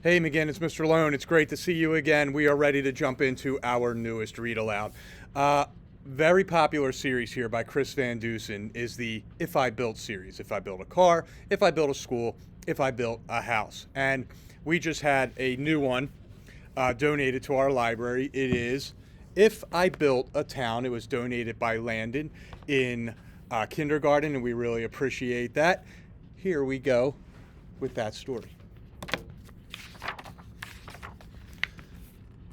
Hey, McGinn, it's Mr. Lohn. It's great to see you again. We are ready to jump into our newest read aloud. Uh, Very popular series here by Chris Van Dusen is the If I Built series. If I built a car, if I built a school, if I built a house. And we just had a new one donated to our library. It is If I Built a Town. It was donated by Landon in kindergarten, and we really appreciate that. Here we go with that story.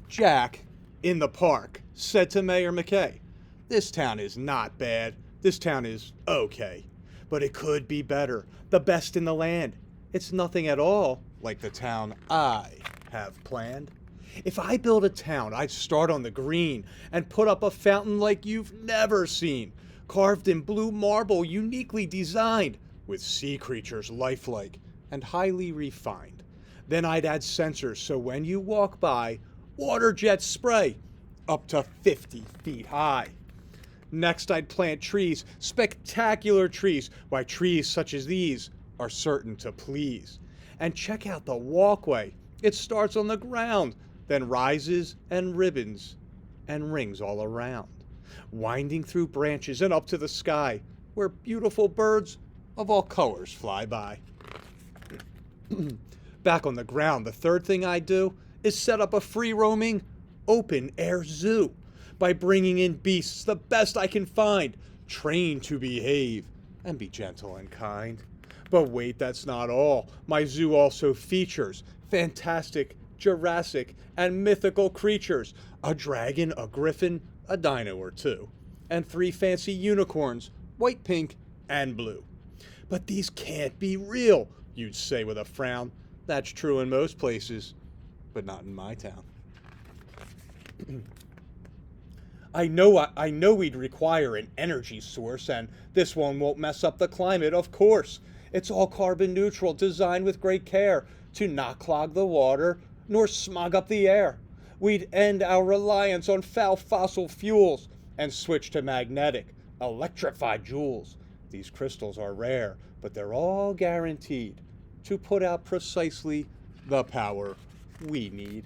Jack, in the park, said to Mayor McKay, "This town is not bad. This town is okay. But it could be better. The best in the land. It's nothing at all like the town I have planned. If I build a town, I'd start on the green and put up a fountain like you've never seen, carved in blue marble, uniquely designed, with sea creatures lifelike and highly refined. Then I'd add sensors so when you walk by, water jets spray up to 50 feet high. Next, I'd plant trees, spectacular trees. Why, trees such as these are certain to please. And check out the walkway. It starts on the ground, then rises and ribbons and rings all around, winding through branches and up to the sky, where beautiful birds of all colors fly by. Back on the ground, the third thing I do is set up a free-roaming, open-air zoo by bringing in beasts the best I can find, trained to behave and be gentle and kind. But wait, that's not all. My zoo also features fantastic, Jurassic, and mythical creatures, a dragon, a griffin, a dino or two, and 3 fancy unicorns, white, pink, and blue. But these can't be real, you'd say with a frown. That's true in most places, but not in my town. I know we'd require an energy source, and this one won't mess up the climate, of course. It's all carbon neutral, designed with great care to not clog the water nor smog up the air. We'd end our reliance on foul fossil fuels and switch to magnetic, electrified joules. These crystals are rare, but they're all guaranteed to put out precisely the power we need.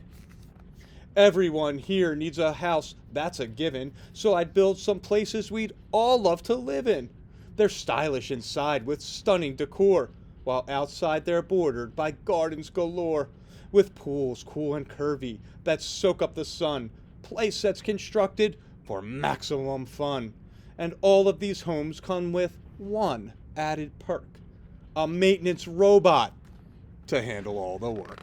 Everyone here needs a house, that's a given, so I'd build some places we'd all love to live in. They're stylish inside with stunning decor, while outside they're bordered by gardens galore, with pools cool and curvy that soak up the sun, play sets constructed for maximum fun. And all of these homes come with one added perk: a maintenance robot to handle all the work.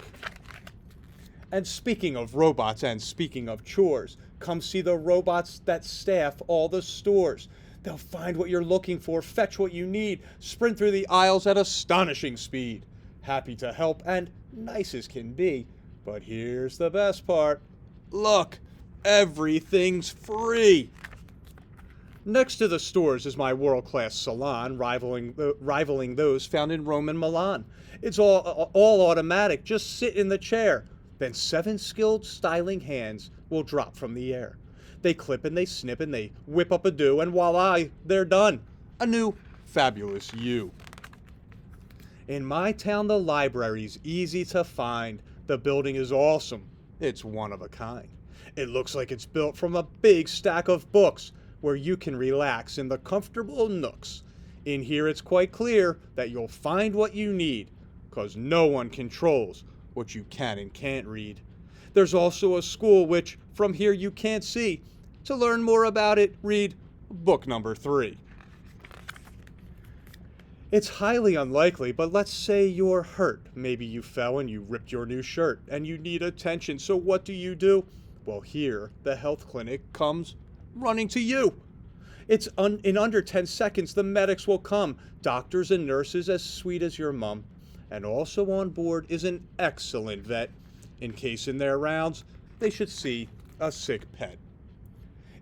And speaking of robots and speaking of chores, come see the robots that staff all the stores. They'll find what you're looking for, fetch what you need, sprint through the aisles at astonishing speed. Happy to help and nice as can be. But here's the best part. Look, everything's free. Next to the stores is my world-class salon, rivaling those found in Rome and Milan. It's all automatic. Just sit in the chair. Then 7 skilled styling hands will drop from the air. They clip and they snip and they whip up a do, and voila, they're done. A new, fabulous you. In my town, the library's easy to find. The building is awesome. It's one of a kind. It looks like it's built from a big stack of books where you can relax in the comfortable nooks. In here, it's quite clear that you'll find what you need, 'cause no one controls what you can and can't read. There's also a school which from here you can't see. To learn more about it, read book number 3. It's highly unlikely, but let's say you're hurt. Maybe you fell and you ripped your new shirt and you need attention. So what do? Well, here the health clinic comes running to you. In under 10 seconds, the medics will come. Doctors and nurses as sweet as your mom. And also on board is an excellent vet, in case in their rounds they should see a sick pet.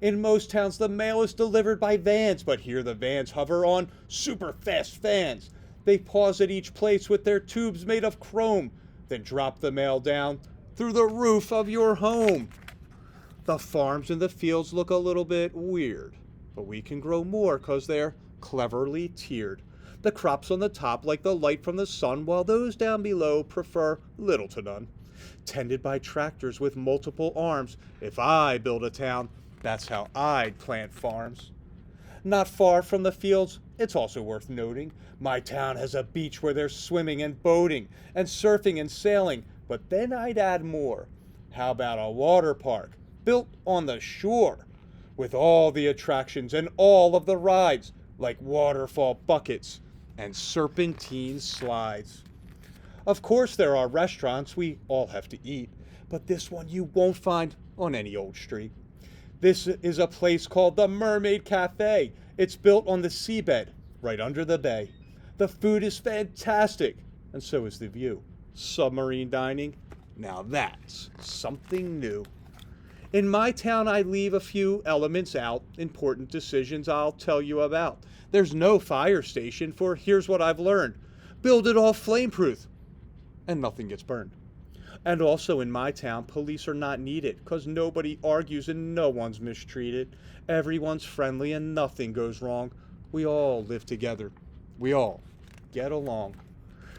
In most towns, the mail is delivered by vans, but here the vans hover on super fast fans. They pause at each place with their tubes made of chrome, then drop the mail down through the roof of your home. The farms and the fields look a little bit weird, but we can grow more 'cause they're cleverly tiered. The crops on the top like the light from the sun, while those down below prefer little to none. Tended by tractors with multiple arms, if I build a town, that's how I'd plant farms. Not far from the fields, it's also worth noting, my town has a beach where there's swimming and boating and surfing and sailing, but then I'd add more. How about a water park built on the shore with all the attractions and all of the rides, like waterfall buckets and serpentine slides? Of course, there are restaurants, we all have to eat, but this one you won't find on any old street. This is a place called the Mermaid Cafe. It's built on the seabed, right under the bay. The food is fantastic, and so is the view. Submarine dining, now that's something new. In my town, I leave a few elements out, important decisions I'll tell you about. There's no fire station, for here's what I've learned. Build it all flameproof, and nothing gets burned. And also in my town, police are not needed, 'cause nobody argues and no one's mistreated. Everyone's friendly and nothing goes wrong. We all live together. We all get along.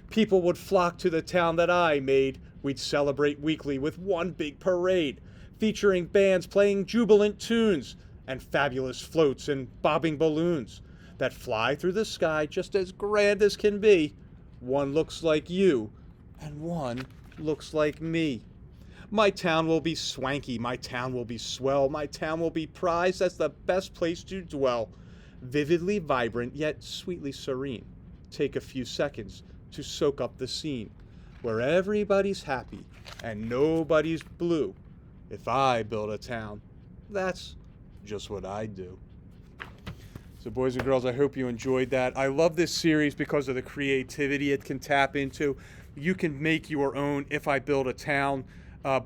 People would flock to the town that I made. We'd celebrate weekly with one big parade, featuring bands playing jubilant tunes and fabulous floats and bobbing balloons that fly through the sky just as grand as can be. One looks like you, and one looks like me. My town will be swanky, my town will be swell, my town will be prized as the best place to dwell. Vividly vibrant, yet sweetly serene. Take a few seconds to soak up the scene, where everybody's happy and nobody's blue. If I build a town, that's just what I do. So boys and girls, I hope you enjoyed that. I love this series because of the creativity it can tap into. You can make your own If I Build a Town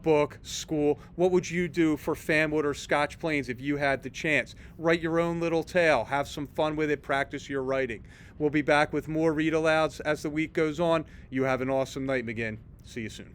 book, school. What would you do for Fanwood or Scotch Plains if you had the chance? Write your own little tale. Have some fun with it. Practice your writing. We'll be back with more read alouds as the week goes on. You have an awesome night, McGinn. See you soon.